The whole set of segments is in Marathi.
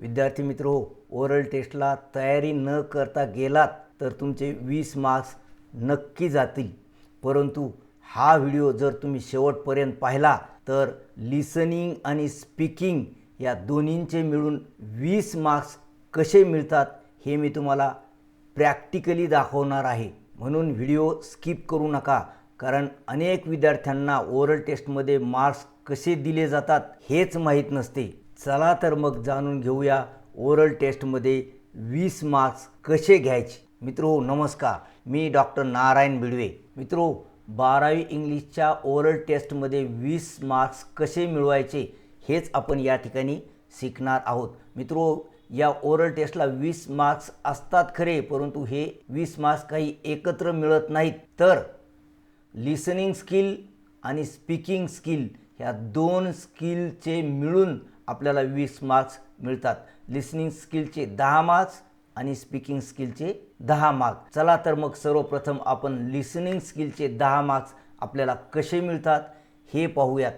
विद्यार्थी मित्रो, ओरल टेस्टला तयारी न करता गेलात तर तुमचे 20 मार्क्स नक्की जातील। परंतु हा व्हिडिओ जर तुम्ही शेवटपर्यंत पाहिला तर लिसनिंग आणि स्पीकिंग या दोन्हींचे मिळून 20 मार्क्स कसे मिळतात हे मी तुम्हाला प्रॅक्टिकली दाखवणार आहे। म्हणून व्हिडिओ स्किप करू नका, कारण अनेक विद्यार्थ्यांना ओरल टेस्टमध्ये मार्क्स कसे दिले जातात हेच माहीत नसते। चला तर मग जाणून घेऊया ओरल टेस्टमध्ये 20 मार्क्स कसे घ्यायचे। मित्रो नमस्कार, मी डॉक्टर नारायण बिडवे। मित्रो, 12वी इंग्लिशच्या ओरल टेस्टमध्ये 20 मार्क्स कसे मिळवायचे हेच आपण या ठिकाणी शिकणार आहोत। मित्रो, या ओरल टेस्टला 20 मार्क्स असतात खरे, परंतु हे 20 मार्क्स काही एकत्र मिळत नाहीत, तर लिसनिंग स्किल आणि स्पीकिंग स्किल ह्या दोन स्किलचे मिळून आपल्याला 20 मार्क्स मिळतात। लिसनिंग स्किलचे 10 मार्क्स आणि स्पीकिंग स्किलचे 10 मार्क्स। चला तर मग सर्वप्रथम आपण लिसनिंग स्किलचे 10 मार्क्स आपल्याला कसे मिळतात हे पाहूयात।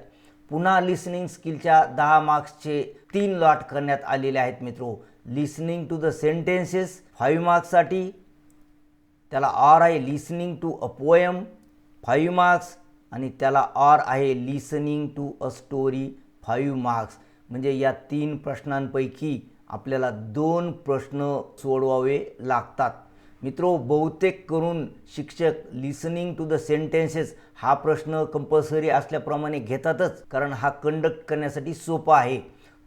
पुन्हा लिसनिंग स्किलच्या 10 मार्क्सचे 3 लॉट करण्यात आलेले आहेत मित्रो। लिसनिंग टू द सेंटेन्सेस 5 मार्क्ससाठी, त्याला ऑर आहे listening to a poem 5 marks, आणि त्याला ऑर आहे listening to a story 5 marks. म्हणजे या 3 प्रश्नांपैकी आपल्याला 2 प्रश्न सोडवावे लागतात। मित्रो, बहुतेक करून शिक्षक लिसनिंग टू द सेंटेन्सेस हा प्रश्न कंपल्सरी असल्याप्रमाणे घेतातच, कारण हा कंडक्ट करण्यासाठी सोपा आहे।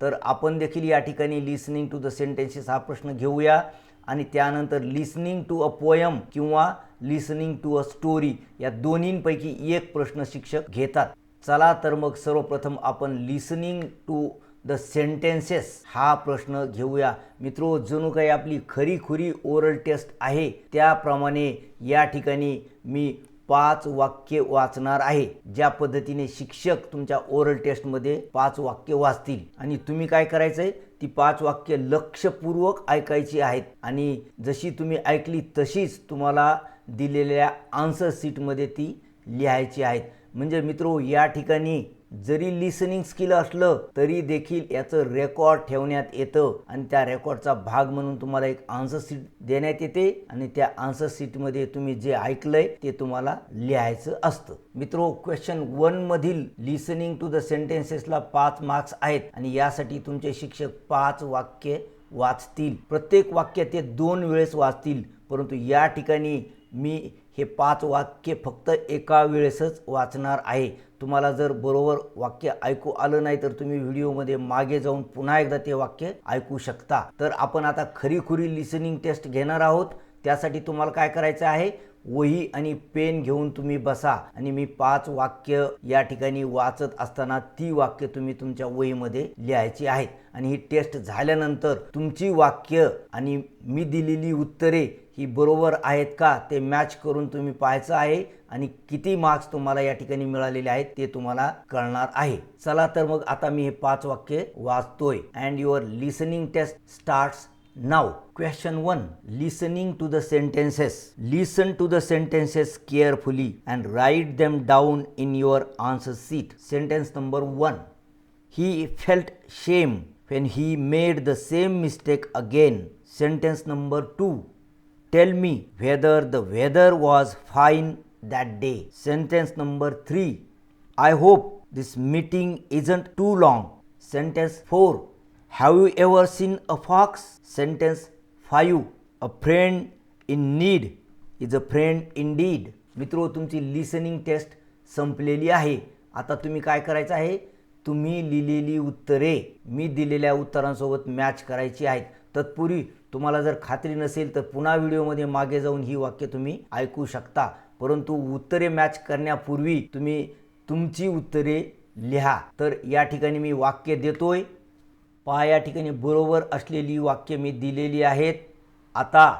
तर आपण देखील या ठिकाणी लिसनिंग टू द सेंटेन्सेस हा प्रश्न घेऊया, आणि त्यानंतर लिसनिंग टू अ पोएम किंवा लिसनिंग टू अ स्टोरी या दोन्हींपैकी एक प्रश्न शिक्षक घेतात। चला तर मग सर्वप्रथम आपण लिसनिंग टू द सेंटेन्सेस हा प्रश्न घेऊया। मित्रो, जणू काही आपली खरी ओरल टेस्ट आहे त्याप्रमाणे या ठिकाणी मी 5 वाक्य वाचणार आहे। ज्या पद्धतीने शिक्षक तुमच्या ओरल टेस्टमध्ये 5 वाक्य वाचतील, आणि तुम्ही काय करायचंय, ती 5 वाक्य लक्षपूर्वक ऐकायची आहेत, आणि जशी तुम्ही ऐकली तशीच तुम्हाला दिलेल्या आन्सर शीटमध्ये ती लिहायची आहेत। म्हणजे मित्रो, या ठिकाणी जरी लिसनिंग स्किल असलं तरी देखील याचं रेकॉर्ड ठेवण्यात येतं, आणि त्या रेकॉर्डचा भाग म्हणून तुम्हाला एक आन्सर शीट देण्यात येते, आणि त्या आन्सर शीटमध्ये तुम्ही जे ऐकलंय ते तुम्हाला लिहायचं असतं। मित्रो, क्वेश्चन 1 मधील लिसनिंग टू द सेंटेन्सेसला 5 मार्क्स आहेत, आणि यासाठी तुमचे शिक्षक 5 वाक्य वाचतील। प्रत्येक वाक्य ते 2 वेळेस वाचतील, परंतु या ठिकाणी मी हे 5 वाक्य फक्त एका वेळेसच वाचणार आहे। तुम्हाला जर बरोबर वाक्य ऐकू आलं नाही तर तुम्ही व्हिडिओमध्ये मागे जाऊन पुन्हा एकदा ते वाक्य ऐकू शकता। तर आपण आता खरी लिसनिंग टेस्ट घेणार आहोत। त्यासाठी तुम्हाला काय करायचं आहे, वही आणि पेन घेऊन तुम्ही बसा, आणि मी 5 वाक्य या ठिकाणी वाचत असताना ती वाक्य तुम्ही तुमच्या वहीमध्ये लिहायची आहेत, आणि ही टेस्ट झाल्यानंतर तुमची वाक्य आणि मी दिलेली उत्तरे ही बरोबर आहेत का ते मॅच करून तुम्ही पाहायचं आहे, आणि किती मार्क्स तुम्हाला या ठिकाणी मिळालेले आहेत ते तुम्हाला कळणार आहे। चला तर मग आता मी हे 5 वाक्य वाचतोय, and your listening test starts now. Question 1. Listening to the sentences. Listen to the sentences carefully and write them down in your answer sheet. Sentence number 1. He felt shame when he made the same mistake again. Sentence number 2. Tell me whether the weather was fine that day. Sentence number 3. I hope this meeting isn't too long. Sentence 4. Have you ever seen a fox? Sentence 5. A friend in need is a friend indeed. मित्रो, तुमची लिसनिंग टेस्ट संपलेली आहे। आता तुम्ही काय करायचं आहे, तुम्ही लिहिलेली उत्तरे मी दिलेल्या उत्तरांसोबत मॅच करायची आहेत। तत्पूर्वी तुम्हाला जर खात्री नसेल तर पुन्हा व्हिडिओमध्ये मागे जाऊन ही वाक्य तुम्ही ऐकू शकता, परंतु उत्तरे मॅच करण्यापूर्वी तुम्ही तुमची उत्तरे लिहा। तर या ठिकाणी मी वाक्य देतोय, पहा या ठिकाणी बरोबर असलेली वाक्य मी दिलेली आहेत। आता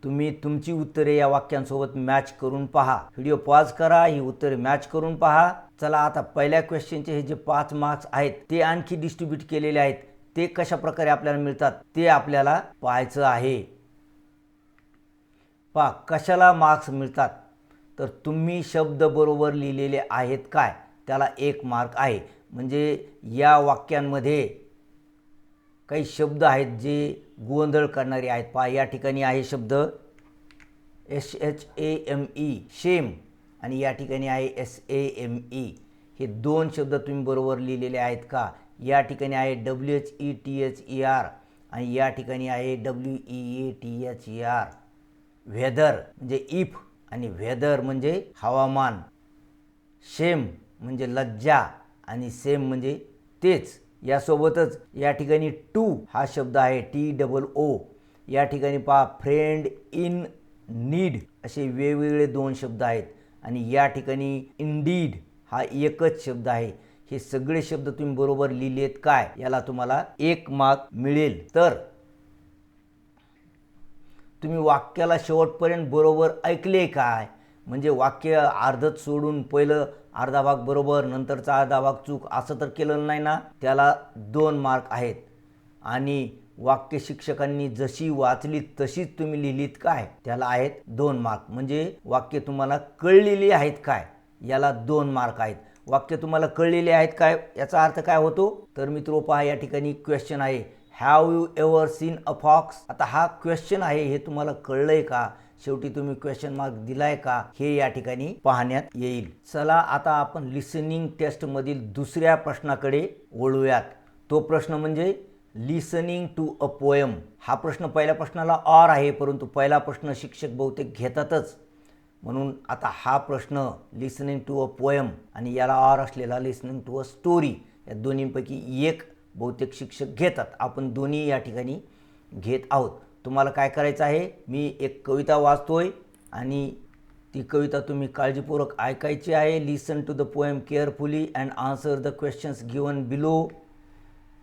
तुम्ही तुमची उत्तरे या वाक्यांसोबत मॅच करून पहा। व्हिडिओ पॉज करा, ही उत्तरे मॅच करून पहा। चला आता पहिल्या क्वेश्चनचे हे जे 5 मार्क्स आहेत ते आणखी डिस्ट्रीब्यूट केलेले आहेत, ते कशा प्रकारे आपल्याला मिळतात ते आपल्याला पाहायचं आहे। पहा कशाला मार्क्स मिळतात, तर तुम्ही शब्द बरोबर लिहिलेले आहेत काय त्याला 1 मार्क आहे। म्हणजे या वाक्यांमध्ये काही शब्द आहेत जे गोंधळ करणारे आहेत. पहा, या ठिकाणी आहे शब्द SHAME शेम आणि या ठिकाणी आहे SAME. हे दोन शब्द तुम्ही बरोबर लिहिलेले आहेत का? या ठिकाणी आहे WHETHER आणि या ठिकाणी आहे WEATHER. वेदर म्हणजे इफ आणि वेदर म्हणजे हवामान. शेम म्हणजे लज्जा आणि सेम म्हणजे तेच. यासोबतच या ठिकाणी टू हा शब्द आहे TOO. या ठिकाणी पहा फ्रेंड इन नीड असे वेगवेगळे दोन शब्द आहेत आणि या ठिकाणी इंडीड हा एकच शब्द आहे. हे सगळे शब्द तुम्ही बरोबर लिहिलेत काय? याला तुम्हाला 1 मार्क मिळेल. तर तुम्ही वाक्याला शेवटपर्यंत बरोबर ऐकले काय? म्हणजे वाक्य अर्धच सोडून पहिलं अर्धा भाग बरोबर नंतरचा अर्धा भाग चूक असं तर केलं नाही ना, त्याला 2 मार्क आहेत. आणि वाक्य शिक्षकांनी जशी वाचली तशीच तुम्ही लिहिलीत काय? त्याला आहेत 2 मार्क. म्हणजे वाक्य तुम्हाला कळलेली आहेत काय? याला 2 मार्क आहेत. वाक्य तुम्हाला कळलेले आहेत काय याचा अर्थ काय होतो? तर मित्रो पहा, या ठिकाणी क्वेश्चन आहे, have you ever seen a fox. आता हा क्वेश्चन आहे, हे तुम्हाला कळलंय का? शेवटी तुम्ही क्वेश्चन मार्क दिलाय का हे या ठिकाणी पाहण्यात येईल. चला आता आपण लिसनिंग टेस्ट मधील दुसऱ्या प्रश्नाकडे वळूयात. तो प्रश्न म्हणजे लिसनिंग टू अ पोएम. हा प्रश्न पहिल्या प्रश्नाला ऑर आहे, परंतु पहिला प्रश्न शिक्षक बहुतेक घेतातच, म्हणून आता हा प्रश्न लिसनिंग टू अ पोएम आणि याला ऑर असलेला लिसनिंग टू अ स्टोरी या दोन्हीपैकी एक बहुतेक शिक्षक घेतात. आपण दोन्ही या ठिकाणी घेत आहोत. तुम्हाला काय करायचं आहे, मी एक कविता वाचतोय आणि ती कविता तुम्ही काळजीपूर्वक ऐकायची आहे. Listen to the poem carefully and answer the questions given below.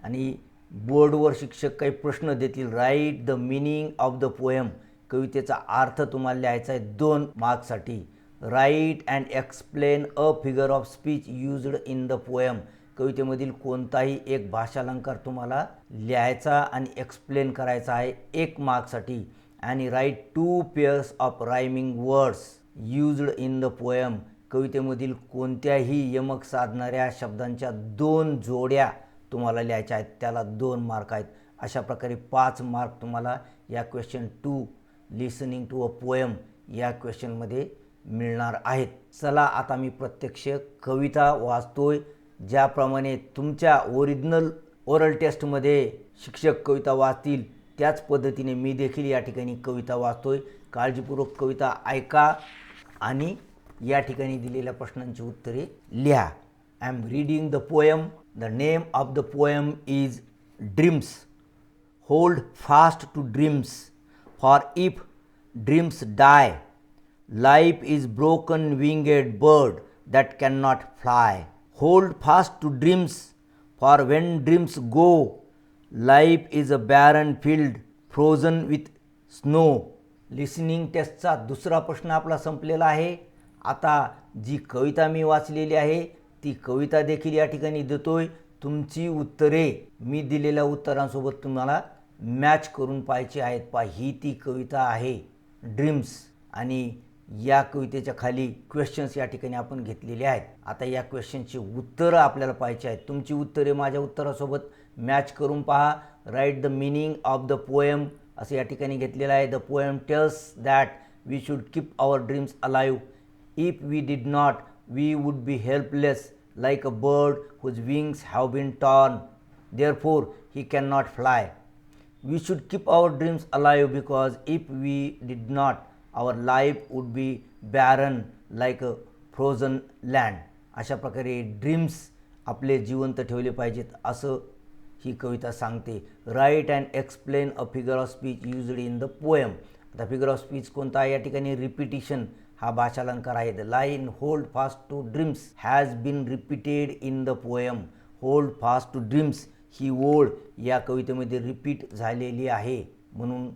आणि बोर्डवर शिक्षक काही प्रश्न देतील. Write the meaning of the poem. कवितेचा अर्थ तुम्हाला लिहायचा आहे 2 मार्क्ससाठी. Write and explain a figure of speech used in the poem. कवितेमधील कोणताही एक भाषालंकार तुम्हाला लिहायचा आणि एक्सप्लेन करायचा आहे 1 मार्क्ससाठी. आणि write 2 pairs of rhyming words used in the poem. कवितेमधील कोणत्याही यमक साधणाऱ्या शब्दांच्या 2 जोड्या तुम्हाला लिहायच्या आहेत, त्याला 2 मार्क आहेत. अशा प्रकारे 5 मार्क तुम्हाला या question 2 listening to a poem या क्वेश्चनमध्ये मिळणार आहेत. चला आता मी प्रत्यक्ष कविता वाचतोय. ज्याप्रमाणे तुमच्या ओरिजिनल ओरल टेस्टमध्ये शिक्षक कविता वाचतील त्याच पद्धतीने मी देखील या ठिकाणी कविता वाचतोय. काळजीपूर्वक कविता ऐका आणि या ठिकाणी दिलेल्या प्रश्नांची उत्तरे लिहा. I am reading the poem. The name of the poem is dreams. Hold fast to dreams, for if dreams die, life is broken winged bird that cannot fly. Hold fast to dreams, for when dreams go, life is a barren field frozen with snow. Listening टेस्टचा दुसरा प्रश्न आपला संपलेला आहे. आता जी कविता मी वाचलेली आहे ती कविता देखील या ठिकाणी देतोय. तुमची उत्तरे मी दिलेल्या उत्तरांसोबत तुम्हाला मॅच करून पाहायची आहेत. पहा, ही ती कविता आहे ड्रीम्स आणि या कवितेच्या खाली क्वेश्चन्स या ठिकाणी आपण घेतलेले आहेत. आता या क्वेश्चनची उत्तरं आपल्याला पाहायची आहेत. तुमची उत्तरे माझ्या उत्तरासोबत मॅच करून पहा. Write the meaning of the poem असं या ठिकाणी घेतलेलं आहे. The poem tells that we should keep our dreams alive. If we did not we would be helpless like a bird whose wings have been torn. Therefore he can not fly. We should keep our dreams alive because if we did not our life would be barren like a frozen land. अशा प्रकारे ड्रीम्स आपले जिवंत ठेवले पाहिजेत असं ही कविता सांगते. Write and explain a figure of speech used in the poem. आता फिगर ऑफ स्पीच कोणता आहे? या ठिकाणी रिपिटिशन हा भाषालंकार आहे. The line hold fast to dreams has been repeated in the poem. Hold fast to dreams ही ओळ या कवितेमध्ये रिपीट झालेली आहे, म्हणून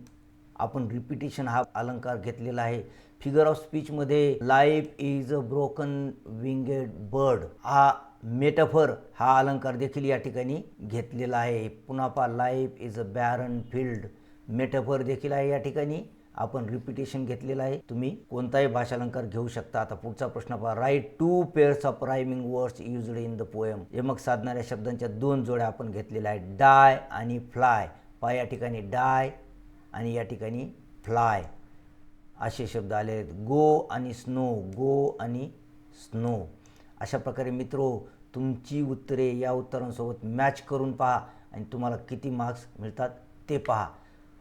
आपण रिपिटेशन हा अलंकार घेतलेला आहे. फिगर ऑफ स्पीचमध्ये life is a broken winged bird हा मेटाफर हा अलंकार देखील या ठिकाणी घेतलेला आहे. पुन्हा पहा, life is a barren field metaphor देखील आहे या ठिकाणी आपण रिपिटेशन घेतलेलं आहे. तुम्ही कोणताही भाषालंकार घेऊ शकता. आता पुढचा प्रश्न पहा. Write 2 pairs of rhyming words used in the poem. यमक साधणाऱ्या शब्दांच्या 2 जोड्या आपण घेतलेल्या आहेत, डाय आणि फ्लाय. पहा या ठिकाणी डाय आणि या ठिकाणी फ्लाय असे शब्द आले आहेत. गो आणि स्नो, गो आणि स्नो. अशा प्रकारे मित्रो तुमची उत्तरे या उत्तरांसोबत मॅच करून पहा आणि तुम्हाला किती मार्क्स मिळतात ते पहा.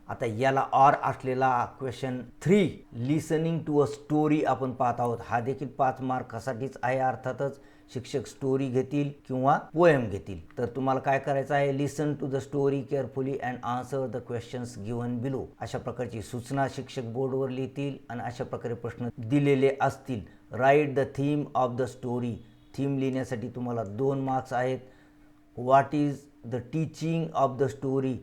आता याला ऑर असलेला question 3 listening to a story आपण पाहत आहोत. हा देखील 5 मार्कासाठीच आहे. अर्थातच शिक्षक स्टोरी घेतील किंवा पोएम घेतील. तर तुम्हाला काय करायचं आहे, listen to the story carefully and answer the questions given below. अशा प्रकारची सूचना शिक्षक बोर्डवर लिहितील आणि अशा प्रकारे प्रश्न दिलेले असतील. Write the theme of the story. Theme लिहिण्यासाठी तुम्हाला 2 मार्क्स आहेत. What is the teaching of the story.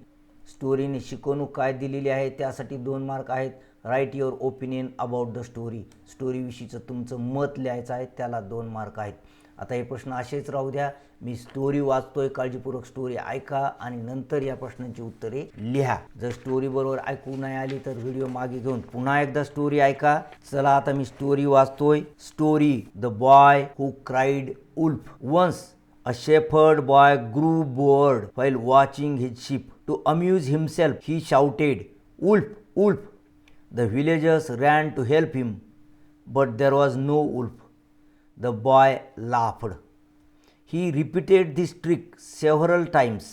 स्टोरीने शिकवणूक काय दिलेली आहे त्यासाठी 2 मार्क आहेत. Write your opinion about the story. स्टोरीविषयीचं तुमचं मत लिहायचं आहे, त्याला 2 मार्क आहेत. आता हे प्रश्न असेच राहू द्या. मी स्टोरी वाचतोय, काळजीपूर्वक स्टोरी ऐका आणि नंतर या प्रश्नांची उत्तरे लिहा. जर स्टोरी बरोबर ऐकू नाही आली तर व्हिडिओ मागे घेऊन पुन्हा एकदा स्टोरी ऐका. चला आता मी स्टोरी वाचतोय. Story. The boy who cried wolf. Once a shepherd boy grew bored while watching his sheep. To amuse himself, he shouted, "Wolf, wolf!" The villagers ran to help him, but there was no wolf. The boy laughed. He repeated this trick several times.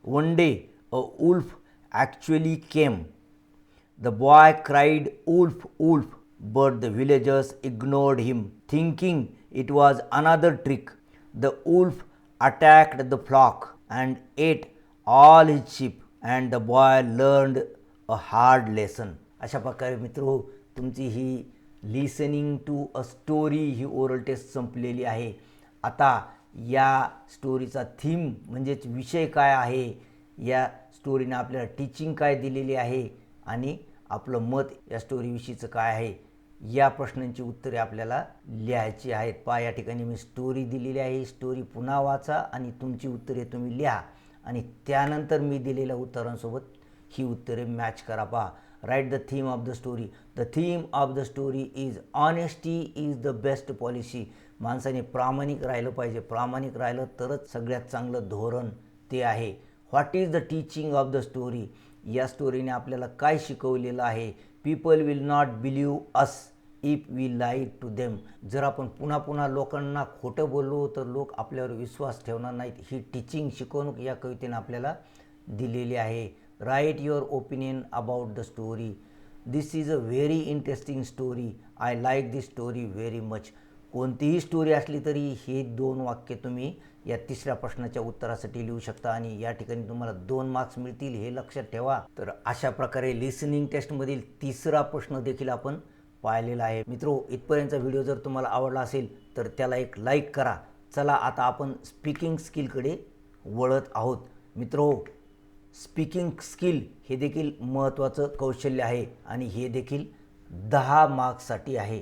One day, a wolf actually came. The boy cried, "Wolf, wolf!" but the villagers ignored him, thinking it was another trick. The wolf attacked the flock and ate all his sheep, and the boy learned a hard lesson. अशा प्रकारे मित्रो तुमची ही लिसनिंग टू अ स्टोरी ही ओरल टेस्ट संपलेली आहे. आता या स्टोरीचा थीम म्हणजेच विषय काय आहे, या स्टोरीने आपल्याला टीचिंग काय दिलेली आहे आणि आपलं मत या स्टोरीविषयीचं काय आहे, या प्रश्नांची उत्तरे आपल्याला लिहायची आहेत. पहा या ठिकाणी मी स्टोरी दिलेली आहे. स्टोरी पुन्हा वाचा आणि तुमची उत्तरे तुम्ही लिहा आणि त्यानंतर मी दिलेल्या उत्तरांसोबत ही उत्तरे मॅच करा. पहा. Write the theme of the story. The theme of the story is honesty is the best policy. माणसाने प्रामाणिक राहिलं पाहिजे. प्रामाणिक राहिलं तरच सगळ्यात चांगलं धोरण ते आहे. What is the teaching of the story. या स्टोरीने आपल्याला काय शिकवलेलं आहे. People will not believe us if we lied to them. जर आपण पुन्हा पुन्हा लोकांना खोटं बोललो तर लोक आपल्यावर विश्वास ठेवणार नाहीत. ही टीचिंग शिकवणूक या कवितेने आपल्याला दिलेली आहे. Write your opinion about the story. This is a very interesting story. I like this story very much. कोणतीही स्टोरी असली तरी हे 2 वाक्य तुम्ही या 3ऱ्या प्रश्नाच्या उत्तरासाठी लिहू शकता आणि या ठिकाणी तुम्हाला 2 मार्क्स मिळतील, हे लक्षात ठेवा. तर अशा प्रकारे लिसनिंग टेस्टमधील 3रा प्रश्न देखील आपण पाहिलेला आहे. मित्रो इथपर्यंतचा व्हिडिओ जर तुम्हाला आवडला असेल तर त्याला एक लाईक करा. चला आता आपण स्पीकिंग स्किलकडे वळत आहोत. मित्रो स्पीकिंग स्किल हे देखील महत्त्वाचं कौशल्य आहे आणि हे देखील 10 मार्क्ससाठी आहे.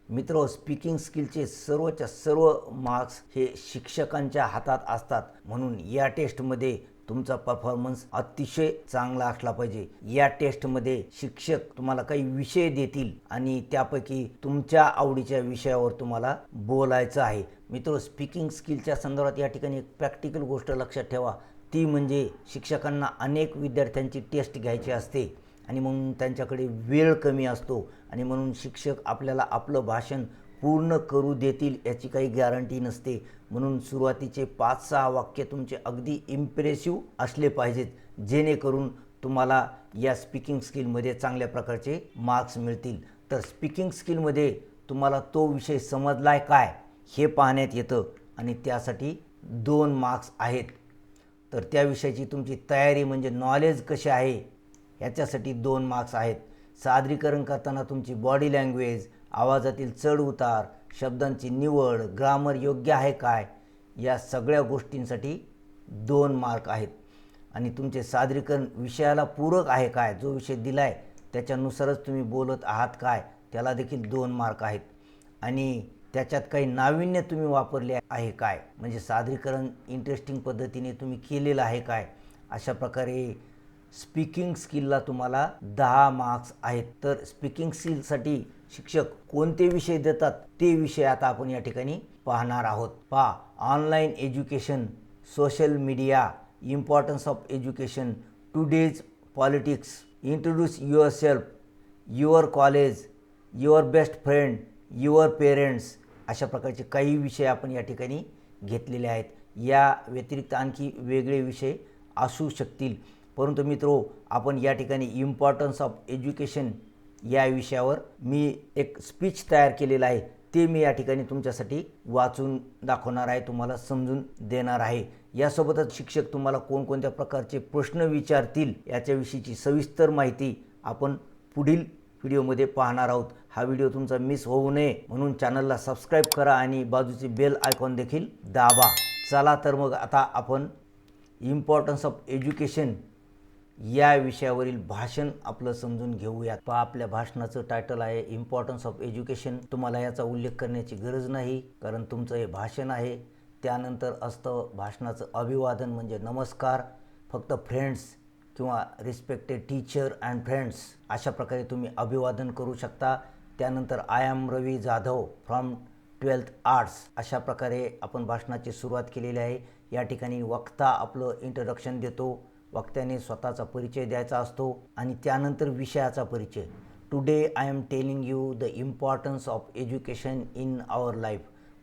मित्रो स्पीकिंग स्किलचे सर्वच्या सर्व मार्क्स हे शिक्षकांच्या हातात असतात. म्हणून या टेस्टमध्ये तुमचा परफॉर्मन्स अतिशय चांगला असला पाहिजे. या टेस्टमध्ये शिक्षक तुम्हाला काही विषय देतील आणि त्यापैकी तुमच्या आवडीच्या विषयावर तुम्हाला बोलायचं आहे. मित्रो स्पीकिंग स्किलच्या संदर्भात या ठिकाणी एक प्रॅक्टिकल गोष्ट लक्षात ठेवा. ती म्हणजे शिक्षकांना अनेक विद्यार्थ्यांची टेस्ट घ्यायची असते आणि म्हणून त्यांच्याकडे वेळ कमी असतो आणि म्हणून शिक्षक आपल्याला आपलं भाषण पूर्ण करू देतील याची काही गॅरंटी नसते. म्हणून सुरुवातीचे 5-6 वाक्य तुमचे अगदी इम्प्रेसिव्ह असले पाहिजेत, जेणेकरून तुम्हाला या स्पीकिंग स्किलमध्ये चांगल्या प्रकारचे मार्क्स मिळतील. तर स्पीकिंग स्किलमध्ये तुम्हाला तो विषय समजलाय काय हे पाहण्यात येतं आणि त्यासाठी 2 मार्क्स आहेत. तर त्या विषयाची तुमची तयारी म्हणजे नॉलेज कसे आहे याच्यासाठी 2 मार्क्स आहेत. सादरीकरण करताना तुमची बॉडी लँग्वेज, आवाजातील चढ उतार, शब्दांची निवड, ग्रामर योग्य आहे काय, या सगळ्या गोष्टींसाठी 2 मार्क आहेत. आणि तुमचे सादरीकरण विषयाला पूरक आहे काय, जो विषय दिला आहे त्याच्यानुसारच तुम्ही बोलत आहात काय, त्याला देखील 2 मार्क आहेत. आणि त्याच्यात काही नाविन्य तुम्ही वापरले आहे काय, म्हणजे सादरीकरण इंटरेस्टिंग पद्धतीने तुम्ही केलेलं आहे काय, अशा प्रकारे स्पीकिंग स्किलला तुम्हाला 10 मार्क्स आहेत. तर स्पीकिंग स्किलसाठी शिक्षक कोणते विषय देतात ते विषय आता आपण या ठिकाणी पाहणार आहोत. पहा, online education, social media, importance of education, today's politics, introduce your self, your college, your best friend, your parents, अशा प्रकारचे काही विषय आपण या ठिकाणी घेतलेले आहेत. या व्यतिरिक्त आणखी वेगळे विषय असू शकतील, परंतु मित्रो आपण या ठिकाणी इम्पॉर्टन्स ऑफ एज्युकेशन या विषयावर मी एक स्पीच तयार केलेलं आहे, ते मी या ठिकाणी तुमच्यासाठी वाचून दाखवणार आहे, तुम्हाला समजून देणार आहे. यासोबतच शिक्षक तुम्हाला कोणकोणत्या प्रकारचे प्रश्न विचारतील याच्याविषयीची सविस्तर माहिती आपण पुढील व्हिडिओमध्ये पाहणार आहोत. हा व्हिडिओ तुमचा मिस होऊ नये म्हणून चॅनलला सबस्क्राईब करा आणि बाजूची बेल आयकॉन देखील दाबा. चला तर मग आता आपण इम्पॉर्टन्स ऑफ एज्युकेशन या विषयावरील भाषण आपलं समजून घेऊयात. पहा, आपल्या भाषणाचं टायटल आहे इम्पॉर्टन्स ऑफ एज्युकेशन. तुम्हाला याचा उल्लेख करण्याची गरज नाही, कारण तुमचं हे भाषण आहे. त्यानंतर असतं भाषणाचं अभिवादन म्हणजे नमस्कार. फक्त फ्रेंड्स किंवा रिस्पेक्टेड टीचर अँड फ्रेंड्स अशा प्रकारे तुम्ही अभिवादन करू शकता. त्यानंतर I am Ravi Jadhav from 12th arts अशा प्रकारे आपण भाषणाची सुरुवात केलेली आहे. या ठिकाणी वक्ता आपलं इंट्रोडक्शन देतो, वक्त्याने स्वतःचा परिचय द्यायचा असतो आणि त्यानंतर विषयाचा परिचय. Today I am telling you the importance of education in our life.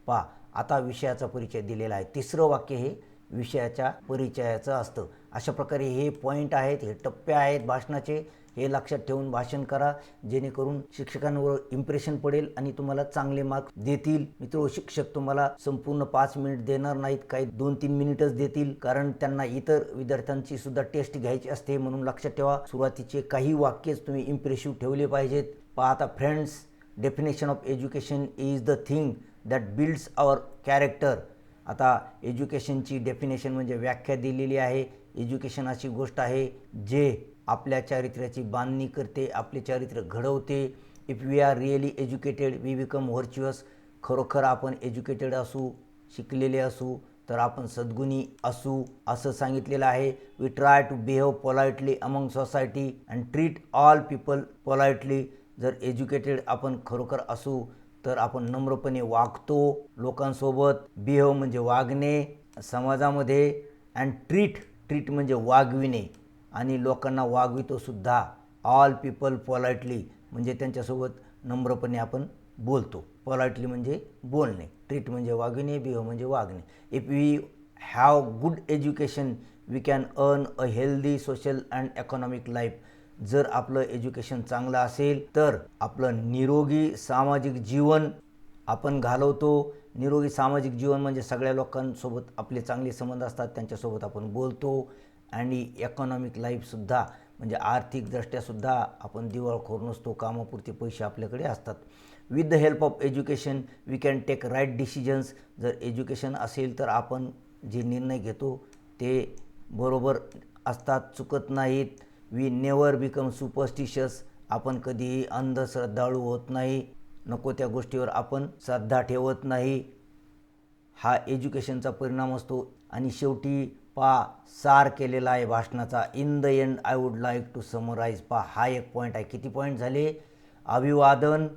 पहा, आता विषयाचा परिचय दिलेला आहे. तिसरं वाक्य हे विषयाच्या परिचयाचं असतं. अशा प्रकारे हे पॉईंट आहेत, हे टप्पे आहेत भाषणाचे, हे लक्षात ठेवून भाषण करा, जेणेकरून शिक्षकांवर इम्प्रेशन पडेल आणि तुम्हाला चांगले मार्क्स देतील. मित्र, शिक्षक तुम्हाला संपूर्ण 5 मिनिट देणार नाहीत, काही 2-3 मिनिटच देतील, कारण त्यांना इतर विद्यार्थ्यांची सुद्धा टेस्ट घ्यायची असते. म्हणून लक्षात ठेवा, सुरुवातीचे काही वाक्यच तुम्ही इम्प्रेसिव्ह ठेवले पाहिजेत. पहा आता, friends, definition of education is the thing that builds our character. आता एज्युकेशनची डेफिनेशन म्हणजे व्याख्या दिलेली आहे. एज्युकेशन अशी गोष्ट आहे जे आपल्या चारित्र्याची बांधणी करते, आपले चारित्र्य घडवते. If we are really educated we become virtuous. खरोखर आपण एज्युकेटेड असू, शिकलेले असू, तर आपण सद्गुणी असू, असं सांगितलेलं आहे. We try to behave politely among society and treat all people politely. जर एज्युकेटेड आपण खरोखर असू तर आपण नम्रपणे वागतो लोकांसोबत. बिहेव म्हणजे वागणे समाजामध्ये, अँड ट्रीट म्हणजे वागविणे, आणि लोकांना वागवितो सुद्धा. ऑल पीपल पोलाइटली म्हणजे त्यांच्यासोबत नम्रपणे आपण बोलतो. पोलाइटली म्हणजे बोलणे, ट्रीट म्हणजे वागविणे, बिहेव म्हणजे वागणे. If we have good education we can earn a healthy social and economic life. जर आपलं एज्युकेशन चांगलं असेल तर आपलं निरोगी सामाजिक जीवन आपण घालवतो. निरोगी सामाजिक जीवन म्हणजे सगळ्या लोकांसोबत आपले चांगले संबंध असतात, त्यांच्यासोबत आपण बोलतो. आणि इकॉनॉमिक लाईफसुद्धा म्हणजे आर्थिकदृष्ट्यासुद्धा आपण दिवाळखोर नसतो, कामापुरते पैसे आपल्याकडे असतात. With the help of education we can take right decisions. जर एज्युकेशन असेल तर आपण जे निर्णय घेतो ते बरोबर असतात, चुकत नाहीत. We never become superstitious. आपण कधीही अंधश्रद्धाळू होत नाही, नको त्या गोष्टीवर आपण श्रद्धा ठेवत नाही. हा एज्युकेशनचा परिणाम असतो. आणि शेवटी सार केलेला आहे भाषणाचा. In the end I would like to summarise. हा एक पॉईंट आहे. किती पॉईंट झाले? अभिवादन,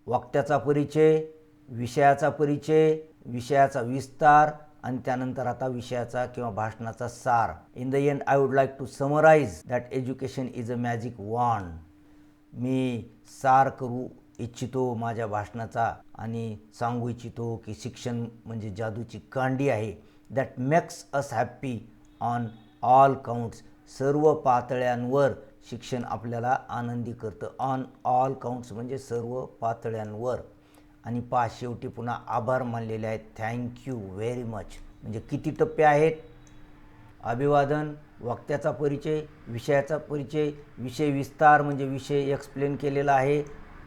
वक्त्याचा परिचय, विषयाचा परिचय, विषयाचा विस्तार आणि त्यानंतर आता विषयाचा किंवा भाषणाचा सार. In the end I would like to summarise that education is a magic wand. मी सार करू इच्छितो माझ्या भाषणाचा आणि सांगू इच्छितो की शिक्षण म्हणजे जादूची कांडी आहे. That makes us happy on all counts. सर्व पातळ्यांवर शिक्षण आपल्याला आनंदी करतं. ऑन ऑल काउंट्स म्हणजे सर्व पातळ्यांवर. आणि शेवटी पुन्हा आभार मानलेले आहेत. Thank you very much. म्हणजे किती टप्पे आहेत? अभिवादन, वक्त्याचा परिचय, विषयाचा परिचय, विषय विस्तार म्हणजे विषय एक्सप्लेन केलेला आहे,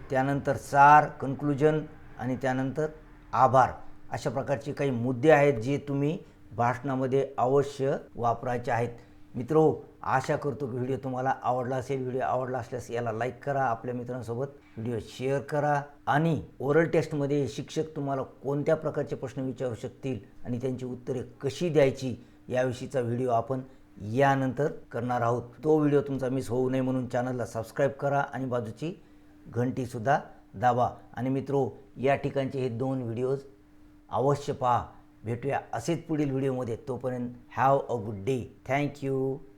त्यानंतर सार कन्क्लुजन आणि त्यानंतर आभार. अशा प्रकारचे काही मुद्दे आहेत जे तुम्ही भाषणामध्ये अवश्य वापरायचे आहेत. मित्रो, आशा करतो की व्हिडिओ तुम्हाला आवडला असेल. व्हिडिओ आवडला असल्यास याला लाईक करा, आपल्या मित्रांसोबत व्हिडिओ शेअर करा. आणि ओरल टेस्टमध्ये शिक्षक तुम्हाला कोणत्या प्रकारचे प्रश्न विचारू शकतील आणि त्यांची उत्तरे कशी द्यायची याविषयीचा व्हिडिओ आपण यानंतर करणार आहोत. तो व्हिडिओ तुमचा मिस होऊ नये म्हणून चॅनलला सबस्क्राईब करा आणि बाजूची घंटीसुद्धा दाबा. आणि मित्रो, या ठिकाणचे हे 2 व्हिडिओज अवश्य पहा. भेटूया असेच पुढील व्हिडिओमध्ये. तोपर्यंत have a good day. Thank you.